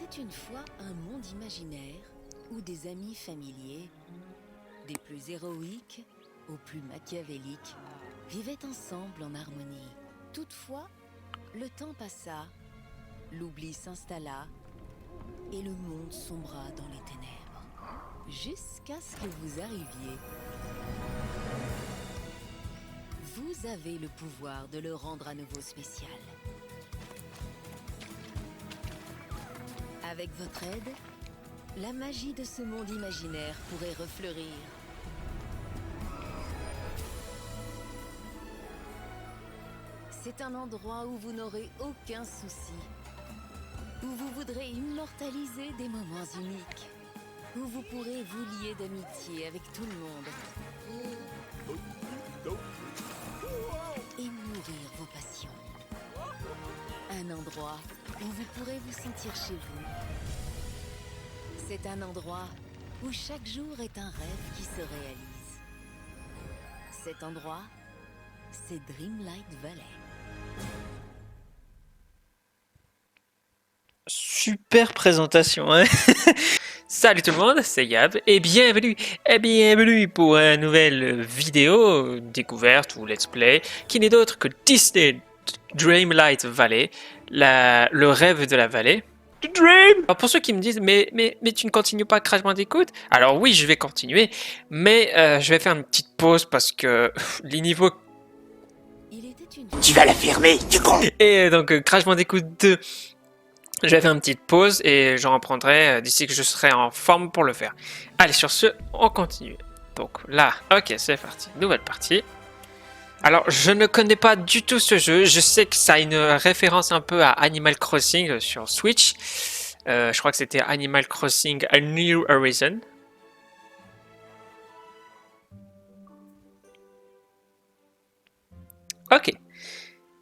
était une fois un monde imaginaire où des amis familiers, des plus héroïques aux plus machiavéliques, vivaient ensemble en harmonie. Toutefois, le temps passa, l'oubli s'installa et le monde sombra dans les ténèbres, jusqu'à ce que vous arriviez. Vous avez le pouvoir de le rendre à nouveau spécial. Avec votre aide, la magie de ce monde imaginaire pourrait refleurir. C'est un endroit où vous n'aurez aucun souci, où vous voudrez immortaliser des moments uniques, où vous pourrez vous lier d'amitié avec tout le monde et nourrir vos passions. Un endroit où vous pourrez vous sentir chez vous. C'est un endroit où chaque jour est un rêve qui se réalise. Cet endroit, c'est Dreamlight Valley. Super présentation, hein. Salut tout le monde, c'est Yab et bienvenue pour une nouvelle vidéo découverte ou let's play qui n'est d'autre que Disney Dreamlight Valley, le rêve de la vallée. Dream. Alors pour ceux qui me disent mais tu ne continues pas Crash Bandicoot? Alors oui, je vais continuer, mais je vais faire une petite pause parce que les niveaux... Tu vas la fermer, tu con. Et donc Crash Bandicoot 2, je vais faire une petite pause et j'en reprendrai d'ici que je serai en forme pour le faire. Allez, sur ce, on continue. Donc là, ok, c'est parti. Nouvelle partie. Alors, je ne connais pas du tout ce jeu. Je sais que ça a une référence un peu à Animal Crossing sur Switch. Je crois que c'était Animal Crossing A New Horizon. Ok.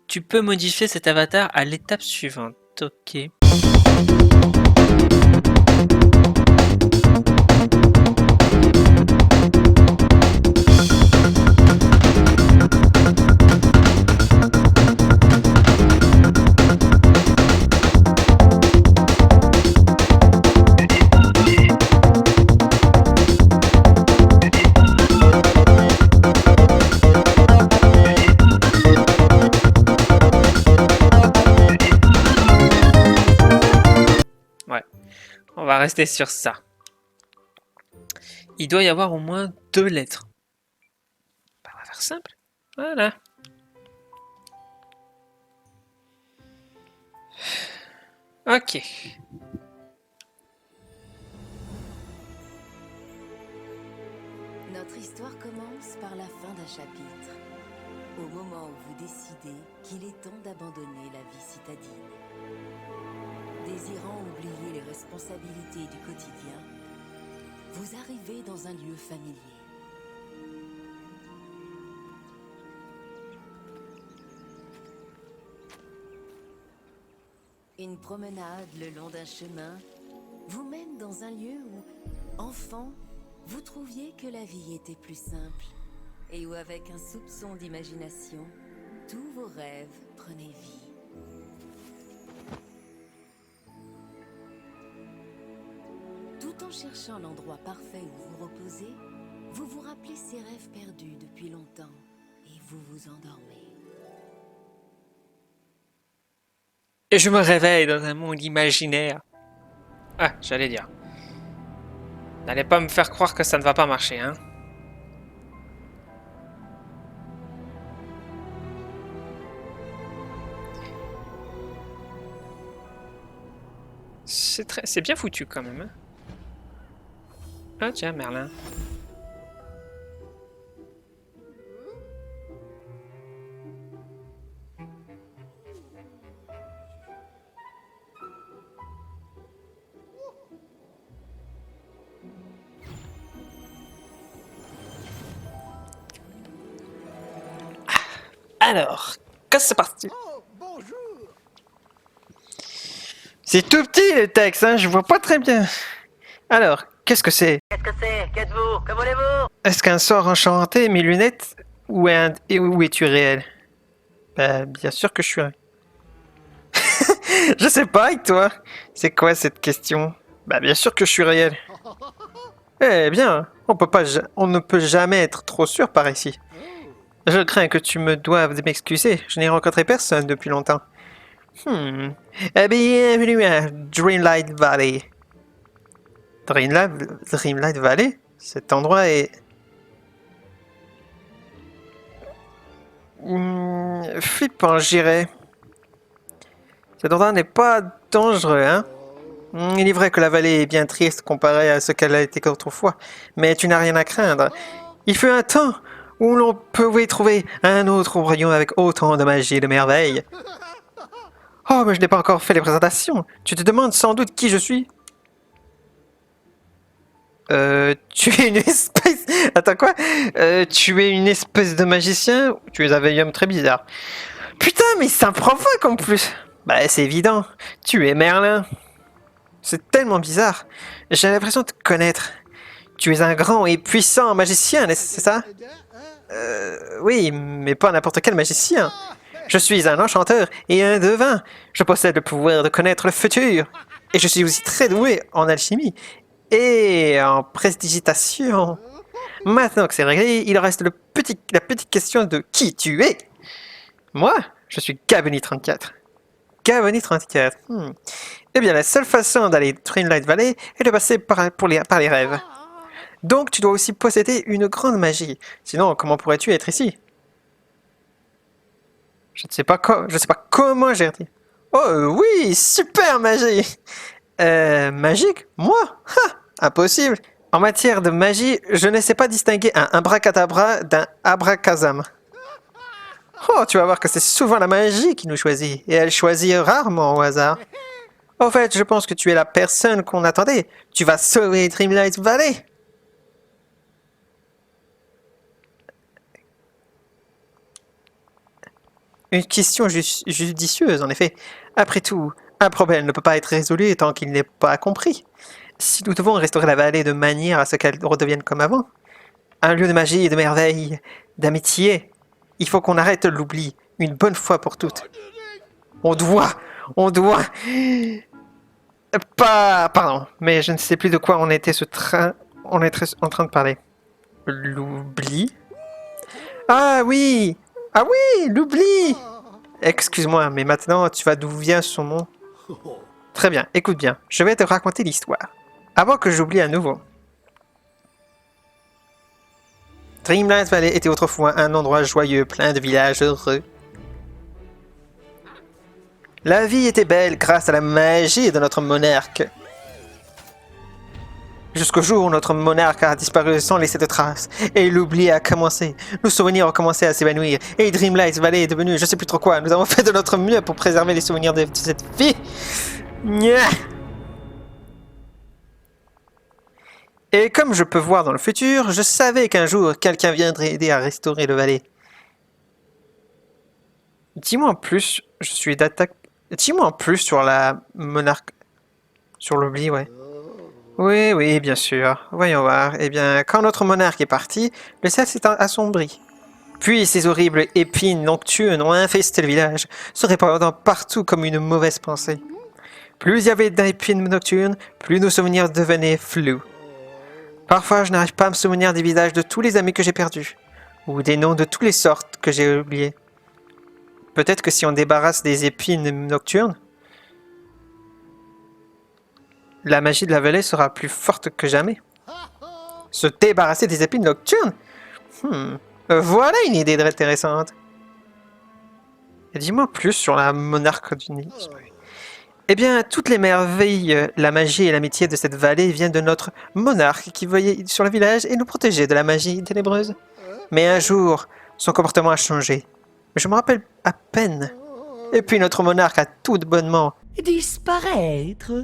Tu peux modifier cet avatar à l'étape suivante. Ok. On va rester sur ça. Il doit y avoir au moins 2 lettres. On va faire simple. Voilà. Ok. Notre histoire commence par la fin d'un chapitre, au moment où vous décidez qu'il est temps d'abandonner la vie citadine. Désirant oublier les responsabilités du quotidien, vous arrivez dans un lieu familier. Une promenade le long d'un chemin vous mène dans un lieu où, enfant, vous trouviez que la vie était plus simple et où, avec un soupçon d'imagination, tous vos rêves prenaient vie. Tout en cherchant l'endroit parfait où vous reposez, vous vous rappelez ces rêves perdus depuis longtemps et vous vous endormez. Et je me réveille dans un monde imaginaire. Ah, j'allais dire. N'allez pas me faire croire que ça ne va pas marcher, hein. C'est bien foutu quand même, hein. Ah tiens, Merlin. Alors, que c'est parti. Oh, bonjour. C'est tout petit le texte, hein, je vois pas très bien. Alors, qu'est-ce que c'est? Qu'est-ce que c'est? Qu'êtes-vous? Que voulez-vous? Est-ce qu'un sort enchanté, mes lunettes? Ou où es-tu réel? Bah, bien sûr que je suis un... Je sais pas, et toi? C'est quoi cette question? Bah bien sûr que je suis réel. Eh bien, on ne peut jamais être trop sûr par ici. Je crains que tu me doives m'excuser, je n'ai rencontré personne depuis longtemps. Eh bien, bienvenue à Dreamlight Valley. Dreamlight Valley? Cet endroit est... flippant, je dirais. Cet endroit n'est pas dangereux, hein? Il est vrai que la vallée est bien triste comparée à ce qu'elle a été autrefois, mais tu n'as rien à craindre. Il fut un temps où l'on pouvait trouver un autre royaume avec autant de magie et de merveilles. Oh, mais je n'ai pas encore fait les présentations. Tu te demandes sans doute qui je suis? Tu es une espèce... Attends, quoi? Tu es une espèce de magicien? Tu es un vieil homme très bizarre. Putain, mais ça me provoque en plus! Bah, c'est évident. Tu es Merlin. C'est tellement bizarre. J'ai l'impression de te connaître. Tu es un grand et puissant magicien, c'est ça? Oui, mais pas n'importe quel magicien. Je suis un enchanteur et un devin. Je possède le pouvoir de connaître le futur. Et je suis aussi très doué en alchimie et en prestidigitation. Maintenant que c'est réglé, il reste la petite question de qui tu es. Moi, je suis Gavony 34. Gavony 34. Eh bien, la seule façon d'aller Dreamlight Valley est de passer par les rêves. Donc, tu dois aussi posséder une grande magie. Sinon, comment pourrais-tu être ici? Je ne sais pas comment j'ai dit. Oh oui, super magie! Magique? Moi? Impossible! En matière de magie, je ne sais pas distinguer un abracadabra d'un abracazam. Oh, tu vas voir que c'est souvent la magie qui nous choisit, et elle choisit rarement au hasard. En fait, je pense que tu es la personne qu'on attendait. Tu vas sauver Dreamlight Valley. Une question judicieuse, en effet. Après tout, un problème ne peut pas être résolu tant qu'il n'est pas compris. Si nous devons restaurer la vallée de manière à ce qu'elle redevienne comme avant, un lieu de magie, de merveille, d'amitié, il faut qu'on arrête l'oubli, une bonne fois pour toutes. On doit... Pardon, mais je ne sais plus de quoi on était en train de parler. L'oubli? Ah oui, l'oubli! Excuse-moi, mais maintenant tu vas d'où vient son nom. Très bien, écoute bien, je vais te raconter l'histoire. Avant que j'oublie à nouveau. Dreamlight Valley était autrefois un endroit joyeux, plein de villages heureux. La vie était belle grâce à la magie de notre monarque. Jusqu'au jour où notre monarque a disparu sans laisser de traces, et l'oubli a commencé. Nos souvenirs ont commencé à s'évanouir, et Dreamlight Valley est devenu je sais plus trop quoi. Nous avons fait de notre mieux pour préserver les souvenirs de cette vie. Nya. Et comme je peux voir dans le futur, je savais qu'un jour, quelqu'un viendrait aider à restaurer le Valley. Dis-moi en plus, Dis-moi en plus sur la monarque... Sur l'oubli, ouais. Oui, bien sûr. Voyons voir. Eh bien, quand notre monarque est parti, le ciel s'est assombri. Puis ces horribles épines nocturnes ont infesté le village, se répandant partout comme une mauvaise pensée. Plus il y avait d'épines nocturnes, plus nos souvenirs devenaient flous. Parfois, je n'arrive pas à me souvenir des visages de tous les amis que j'ai perdus, ou des noms de toutes les sortes que j'ai oubliés. Peut-être que si on débarrasse des épines nocturnes, la magie de la vallée sera plus forte que jamais. Se débarrasser des épines nocturnes? Voilà une idée intéressante. Et dis-moi plus sur la monarque du Nil. Eh bien, toutes les merveilles, la magie et l'amitié de cette vallée viennent de notre monarque qui veillait sur le village et nous protégeait de la magie ténébreuse. Mais un jour, son comportement a changé. Je me rappelle à peine. Et puis notre monarque a tout bonnement Disparaître?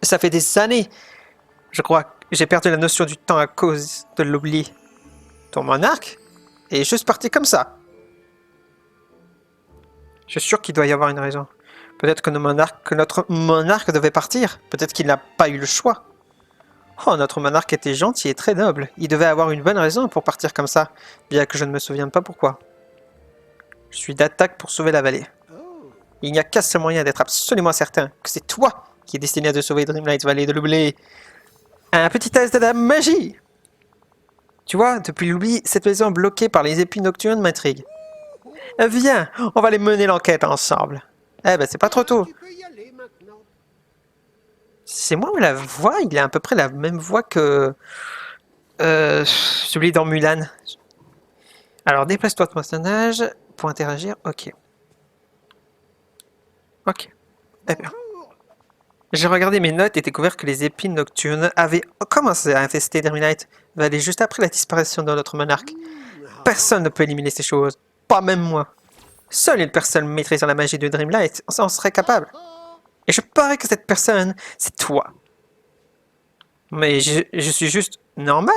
Ça fait des années. Je crois que j'ai perdu la notion du temps à cause de l'oubli. Ton monarque est juste parti comme ça. Je suis sûr qu'il doit y avoir une raison. Peut-être que notre monarque devait partir. Peut-être qu'il n'a pas eu le choix. Oh, notre monarque était gentil et très noble. Il devait avoir une bonne raison pour partir comme ça, bien que je ne me souvienne pas pourquoi. Je suis d'attaque pour sauver la vallée. Il n'y a qu'un seul moyen d'être absolument certain que c'est toi qui es destiné à te sauver Dreamlight Valley de l'oubli. Un petit test de la magie. Tu vois, depuis l'oubli, cette maison bloquée par les épis nocturnes m'intrigue. Viens, on va aller mener l'enquête ensemble. Eh ben, c'est pas trop tôt. Tu peux y aller maintenant. C'est moi ou la voix? Il a à peu près la même voix que... celui dans Mulan. Alors, déplace-toi ton personnage pour interagir. Ok. Ok. Eh bien. J'ai regardé mes notes et découvert que les épines nocturnes avaient commencé à infester Dreamlight Valley juste après la disparition de notre monarque. Personne ne peut éliminer ces choses. Pas même moi. Seule une personne maîtrisant la magie de Dreamlight en serait capable. Et je parie que cette personne, c'est toi. Mais je suis juste normal.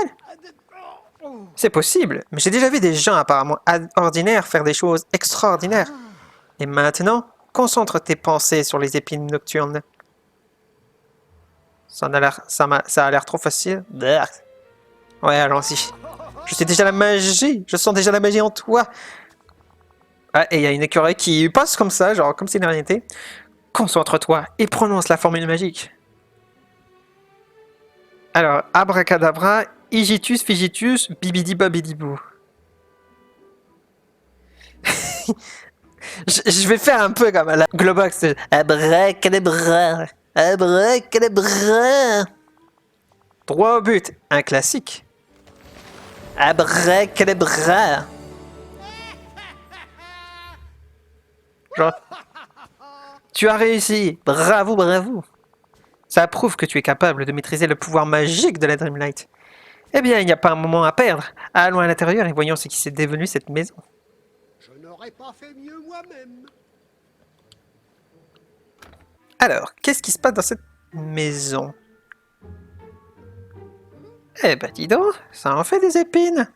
C'est possible, mais j'ai déjà vu des gens apparemment ordinaires faire des choses extraordinaires. Et maintenant, concentre tes pensées sur les épines nocturnes. Ça a l'air trop facile. Ouais, allons-y. Je sais déjà la magie. Je sens déjà la magie en toi. Ah, et il y a une écureuil qui passe comme ça, genre comme si de rien n'était. Concentre-toi et prononce la formule magique. Alors, abracadabra, igitus, figitus, bibidi babidibou. je vais faire un peu comme la Globox. Abracadabra, abracadabra. Droit au but, un classique. Abracadabra. Genre, tu as réussi, bravo, bravo. Ça prouve que tu es capable de maîtriser le pouvoir magique de la Dreamlight. Eh bien, il n'y a pas un moment à perdre. Allons à l'intérieur et voyons ce qui s'est devenu cette maison. Je n'aurais pas fait mieux moi-même. Alors, qu'est-ce qui se passe dans cette maison? Eh ben, dis donc, ça en fait des épines.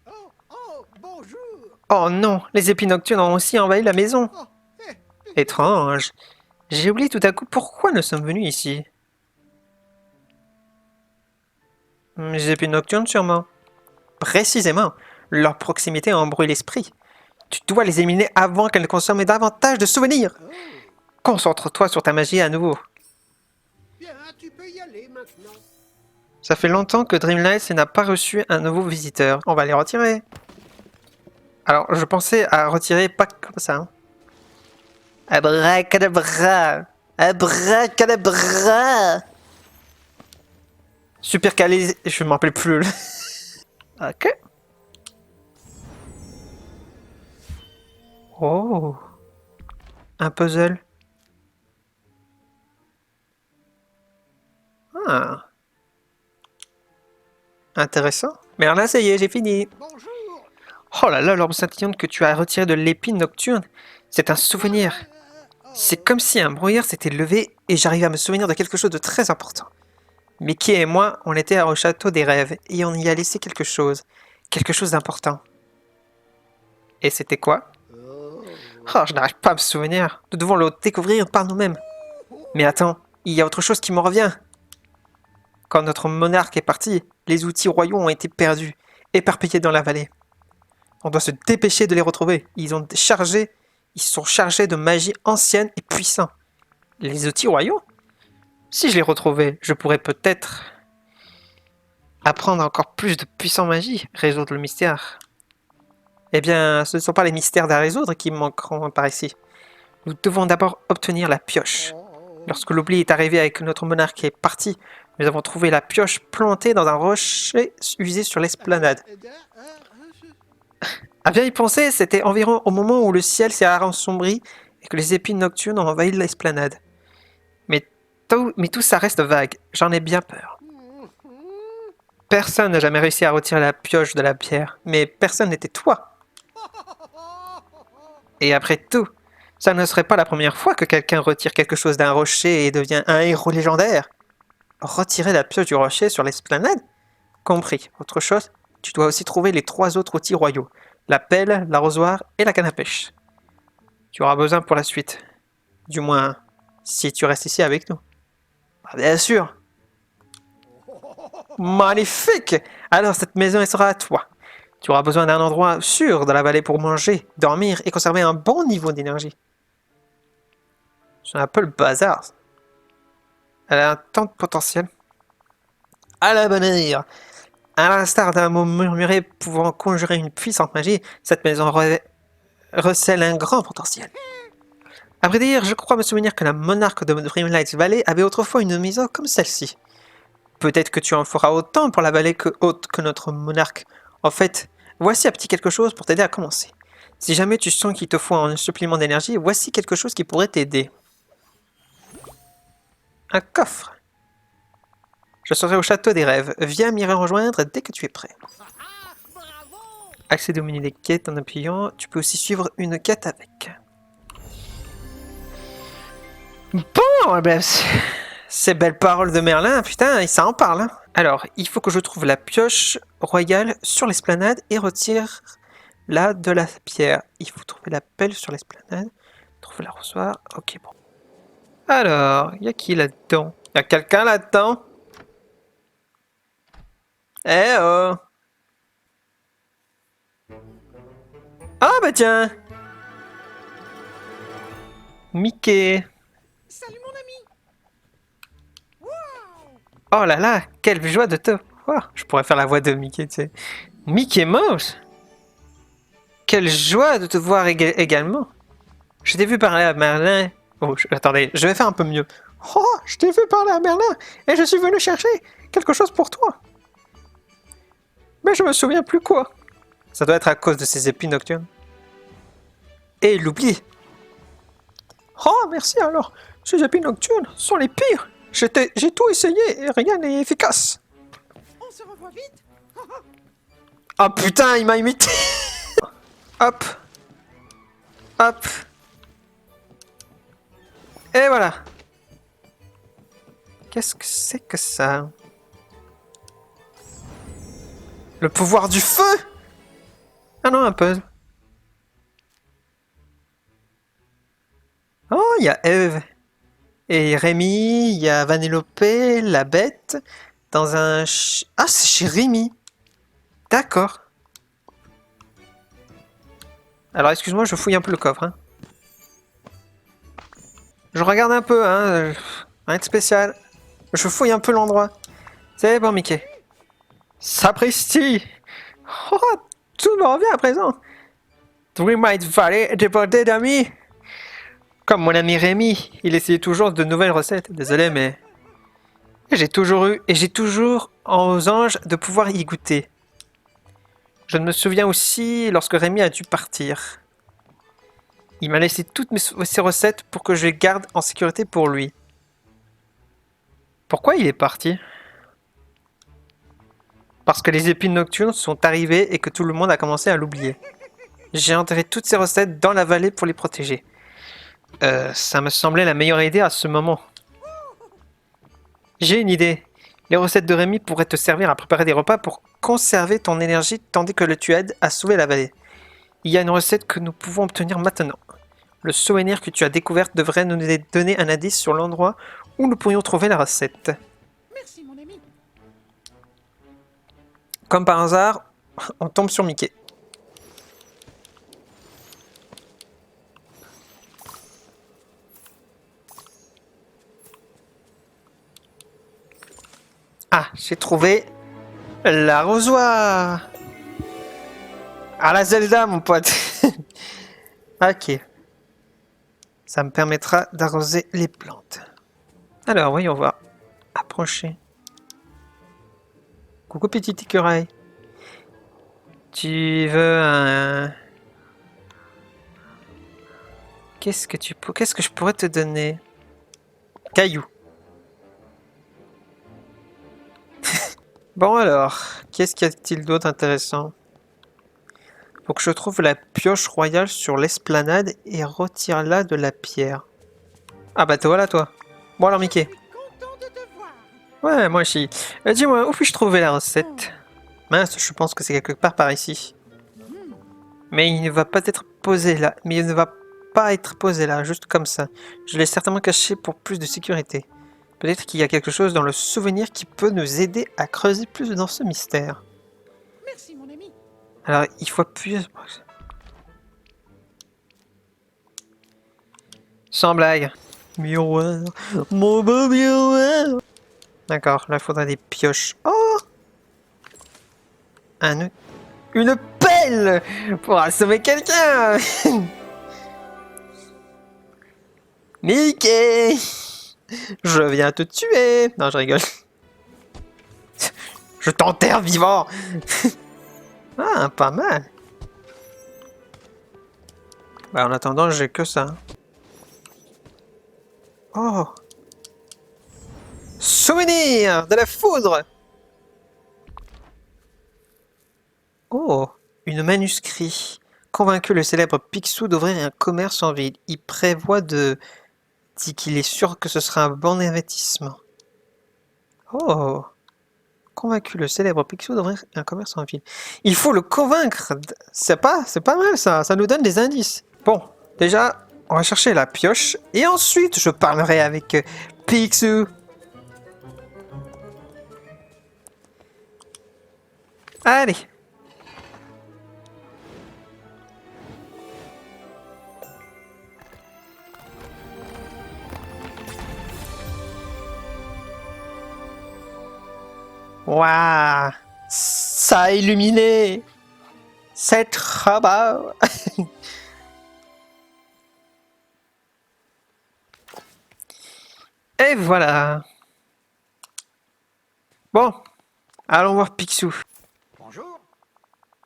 Oh, bonjour. Oh non, les épines nocturnes ont aussi envahi la maison. Oh, Étrange. J'ai oublié tout à coup pourquoi nous sommes venus ici. Les épines nocturnes, sûrement. Précisément, leur proximité embrouille l'esprit. Tu dois les éliminer avant qu'elles ne consomment davantage de souvenirs. Concentre-toi sur ta magie à nouveau. bien, tu peux y aller maintenant. Ça fait longtemps que Dreamlight n'a pas reçu un nouveau visiteur. On va les retirer. Alors, je pensais à retirer pas comme ça. Hein. Abracadabra, abracadabra. Super calé, je m'en rappelle plus. Ok. Oh. Un puzzle. Ah. Intéressant. Mais alors là, ça y est, j'ai fini. Bonjour. Oh là là, l'orbe scintillante que tu as retiré de l'épine nocturne, c'est un souvenir. C'est comme si un brouillard s'était levé et j'arrivais à me souvenir de quelque chose de très important. Mickey et moi, on était au château des rêves et on y a laissé quelque chose d'important. Et c'était quoi? Oh, je n'arrive pas à me souvenir. Nous devons le découvrir par nous-mêmes. Mais attends, il y a autre chose qui me revient. Quand notre monarque est parti, les outils royaux ont été perdus, éparpillés dans la vallée. On doit se dépêcher de les retrouver. Ils sont chargés de magie ancienne et puissante. Les outils royaux? Si je les retrouvais, je pourrais peut-être apprendre encore plus de puissante magie, résoudre le mystère. Eh bien, ce ne sont pas les mystères à résoudre qui me manqueront par ici. Nous devons d'abord obtenir la pioche. Lorsque l'oubli est arrivé avec notre monarque est parti, nous avons trouvé la pioche plantée dans un rocher usé sur l'esplanade. À bien y penser, c'était environ au moment où le ciel s'est assombri et que les épines nocturnes ont envahi l'esplanade. Mais tout ça reste vague, j'en ai bien peur. Personne n'a jamais réussi à retirer la pioche de la pierre, mais personne n'était toi. Et après tout, ça ne serait pas la première fois que quelqu'un retire quelque chose d'un rocher et devient un héros légendaire. Retirer la pioche du rocher sur l'esplanade? Compris. Autre chose, tu dois aussi trouver les 3 autres outils royaux. La pelle, l'arrosoir et la canne à pêche. Tu auras besoin pour la suite. Du moins, si tu restes ici avec nous. Ah, bien sûr. Magnifique! Alors cette maison elle sera à toi. Tu auras besoin d'un endroit sûr dans la vallée pour manger, dormir et conserver un bon niveau d'énergie. C'est un peu le bazar. Elle a un tant de potentiel. À la bonne heure. À l'instar d'un mot murmuré pouvant conjurer une puissante magie, cette maison recèle un grand potentiel. À vrai dire, je crois me souvenir que la monarque de Dreamlight Valley avait autrefois une maison comme celle-ci. Peut-être que tu en feras autant pour la vallée haute que notre monarque. En fait, voici un petit quelque chose pour t'aider à commencer. Si jamais tu sens qu'il te faut un supplément d'énergie, voici quelque chose qui pourrait t'aider. Un coffre. Je serai au château des rêves. Viens m'y rejoindre dès que tu es prêt. Accéder au menu des quêtes en appuyant. Tu peux aussi suivre une quête avec. Bon, ben, ces belles paroles de Merlin, putain, ça en parle. Hein. Alors, il faut que je trouve la pioche royale sur l'esplanade et retire-la de la pierre. Il faut trouver la pelle sur l'esplanade. Trouver l'arrosoir. Ok, bon. Alors, y a qui là-dedans? Y a quelqu'un là-dedans? Eh oh! Ah bah tiens! Mickey! Salut mon ami. Oh là là, quelle joie de te voir! Je pourrais faire la voix de Mickey, tu sais. Mickey Mouse! Quelle joie de te voir également! Je t'ai vu parler à Merlin. Oh, attendez, je vais faire un peu mieux. Oh, je t'ai vu parler à Merlin et je suis venu chercher quelque chose pour toi. Mais je me souviens plus quoi. Ça doit être à cause de ces épines nocturnes. Et l'oubli. Oh, merci alors. Ces épines nocturnes sont les pires. J'ai tout essayé et rien n'est efficace. On se revoit vite. Oh putain, il m'a imité. Hop. Hop. Et voilà. Qu'est-ce que c'est que ça? Le pouvoir du feu? Ah non, un puzzle. Oh, il y a Eve et Rémi, il y a Vanellope, la bête, dans un... Ah, c'est chez Rémi. D'accord. Alors, excuse-moi, je fouille un peu le coffre. Hein. Je regarde un peu, hein. Rien de spécial. Je fouille un peu l'endroit. C'est bon, Mickey. Sapristi! Oh, tout me revient à présent. Dreamlight Valley est débordé d'amis. Comme mon ami Rémi, il essayait toujours de nouvelles recettes. Désolé, mais j'ai toujours aux anges de pouvoir y goûter. Je me souviens aussi lorsque Rémi a dû partir. Il m'a laissé toutes ses recettes pour que je les garde en sécurité pour lui. Pourquoi il est parti? Parce que les épines nocturnes sont arrivées et que tout le monde a commencé à l'oublier. J'ai enterré toutes ces recettes dans la vallée pour les protéger. Ça me semblait la meilleure idée à ce moment. J'ai une idée. Les recettes de Rémi pourraient te servir à préparer des repas pour conserver ton énergie tandis que tu aides à sauver la vallée. Il y a une recette que nous pouvons obtenir maintenant. Le souvenir que tu as découvert devrait nous donner un indice sur l'endroit où nous pourrions trouver la recette. Merci mon ami. Comme par hasard, on tombe sur Mickey. Ah, j'ai trouvé l'arrosoir. À la Zelda, mon pote. Ok. Ça me permettra d'arroser les plantes. Alors, voyons voir. Approcher. Coucou, petit écureuil. Tu veux un... Qu'est-ce que je pourrais te donner? Caillou. Bon alors, qu'est-ce qu'il y a-t-il d'autre intéressant? Faut que je trouve la pioche royale sur l'esplanade et retire-la de la pierre. Ah bah te voilà toi. Bon alors Mickey. Content de te voir. Ouais, moi aussi. Dis-moi, où puis-je trouver la recette? Mince, je pense que c'est quelque part par ici. Mais il ne va pas être posé là. Mais il ne va pas être posé là, juste comme ça. Je l'ai certainement caché pour plus de sécurité. Peut-être qu'il y a quelque chose dans le souvenir qui peut nous aider à creuser plus dans ce mystère. Merci mon ami. Alors, il faut appuyer... Sans blague. Miroir, mon beau miroir. D'accord, là, il faudra des pioches. Oh! Une pelle pour assommer quelqu'un. Mickey, je viens te tuer. Non, je rigole. Je t'enterre vivant. Ah, pas mal. Bah, en attendant, j'ai que ça. Oh! Souvenir de la foudre! Oh! Une manuscrit. Convaincu le célèbre Picsou d'ouvrir un commerce en ville. Il prévoit de... dit qu'il est sûr que ce sera un bon investissement. Oh! Convaincu le célèbre Picsou d'ouvrir un commerce en ville. Il faut le convaincre! C'est pas mal ça, ça nous donne des indices. Bon, déjà... on va chercher la pioche et ensuite je parlerai avec Picsou. Allez. Waouh, ça a illuminé. C'est trop beau. Et voilà. Bon, allons voir Picsou. Bonjour.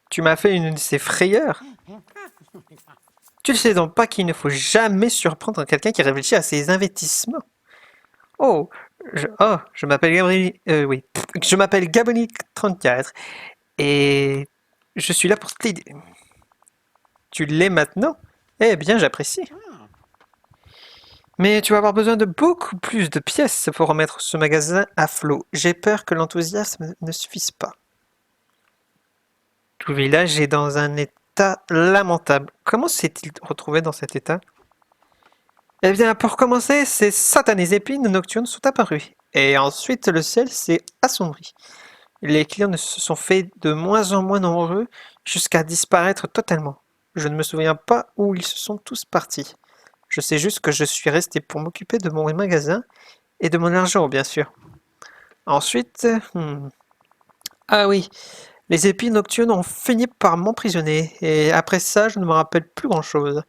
Tu m'as fait une de ces frayeurs. Tu ne sais donc pas qu'il ne faut jamais surprendre quelqu'un qui réfléchit à ses investissements. Je m'appelle Gabriel. Oui, je m'appelle Gabonic34 et je suis là pour t'aider. Tu l'es maintenant? Eh bien, j'apprécie. Mais tu vas avoir besoin de beaucoup plus de pièces pour remettre ce magasin à flot. J'ai peur que l'enthousiasme ne suffise pas. Tout le village est dans un état lamentable. Comment s'est-il retrouvé dans cet état? Eh bien, pour commencer, ces satanées épines nocturnes sont apparues. Et ensuite, le ciel s'est assombri. Les clients se sont fait de moins en moins nombreux jusqu'à disparaître totalement. Je ne me souviens pas où ils se sont tous partis. Je sais juste que je suis resté pour m'occuper de mon magasin et de mon argent, bien sûr. Ensuite... Ah oui, les épines nocturnes ont fini par m'emprisonner, et après ça, je ne me rappelle plus grand-chose.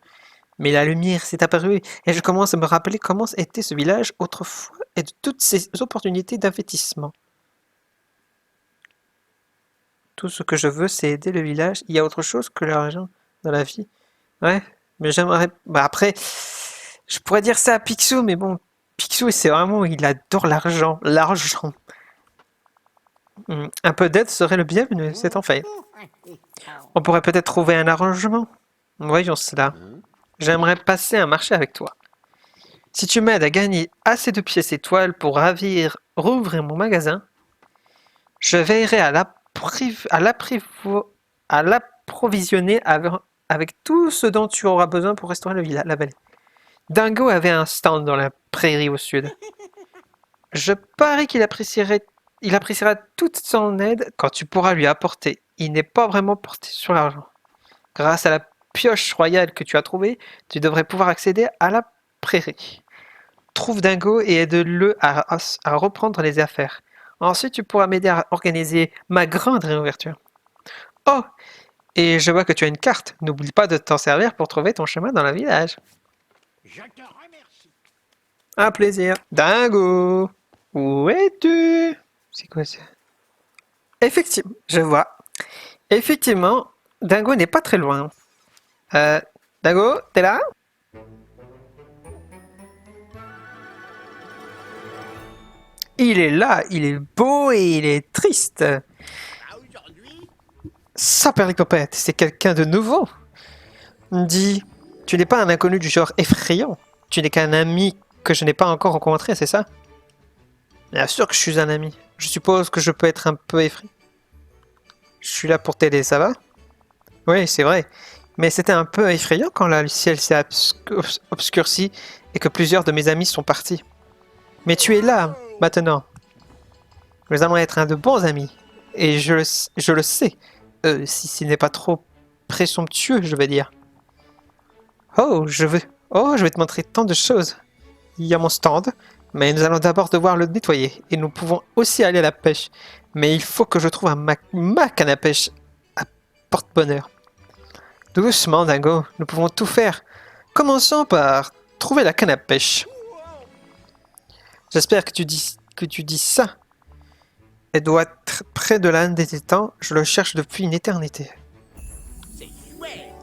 Mais la lumière s'est apparue, et je commence à me rappeler comment était ce village autrefois, et de toutes ces opportunités d'investissement. Tout ce que je veux, c'est aider le village. Il y a autre chose que l'argent dans la vie. Ouais, mais j'aimerais... Bah après, je pourrais dire ça à Picsou, mais bon, Picsou, c'est vraiment... Il adore l'argent. L'argent. Un peu d'aide serait le bienvenu, c'est en fait. On pourrait peut-être trouver un arrangement. Voyons cela. J'aimerais passer un marché avec toi. Si tu m'aides à gagner assez de pièces étoiles pour rouvrir mon magasin, je veillerai à l'approvisionner avec tout ce dont tu auras besoin pour restaurer la vallée. Dingo avait un stand dans la prairie au sud. Je parie qu'il appréciera toute son aide quand tu pourras lui apporter. Il n'est pas vraiment porté sur l'argent. Grâce à la pioche royale que tu as trouvée, tu devrais pouvoir accéder à la prairie. Trouve Dingo et aide-le à reprendre les affaires. Ensuite, tu pourras m'aider à organiser ma grande réouverture. Oh! Et je vois que tu as une carte. N'oublie pas de t'en servir pour trouver ton chemin dans le village. Je te remercie. Un plaisir. Dingo! Où es-tu? C'est quoi ça? Effectivement, je vois. Effectivement, Dingo n'est pas très loin. Dingo, t'es là? Il est là, il est beau et il est triste. Ça, Péricopète, c'est quelqu'un de nouveau. Dis, tu n'es pas un inconnu du genre effrayant. Tu n'es qu'un ami que je n'ai pas encore rencontré, c'est ça? Bien sûr que je suis un ami. Je suppose que je peux être un peu effrayé. Je suis là pour t'aider, ça va? Oui, c'est vrai. Mais c'était un peu effrayant quand le ciel s'est obscurci et que plusieurs de mes amis sont partis. Mais tu es là, maintenant. Nous allons être un de bons amis. Et je le sais. Si ce n'est pas trop présomptueux, je veux dire. Oh, je vais te montrer tant de choses. Il y a mon stand, mais nous allons d'abord devoir le nettoyer. Et nous pouvons aussi aller à la pêche. Mais il faut que je trouve ma canne à pêche à porte-bonheur. Doucement, Dingo, nous pouvons tout faire. Commençons par trouver la canne à pêche. J'espère que tu dis ça. Elle doit être près de l'un des étangs. Je le cherche depuis une éternité. C'est chouette.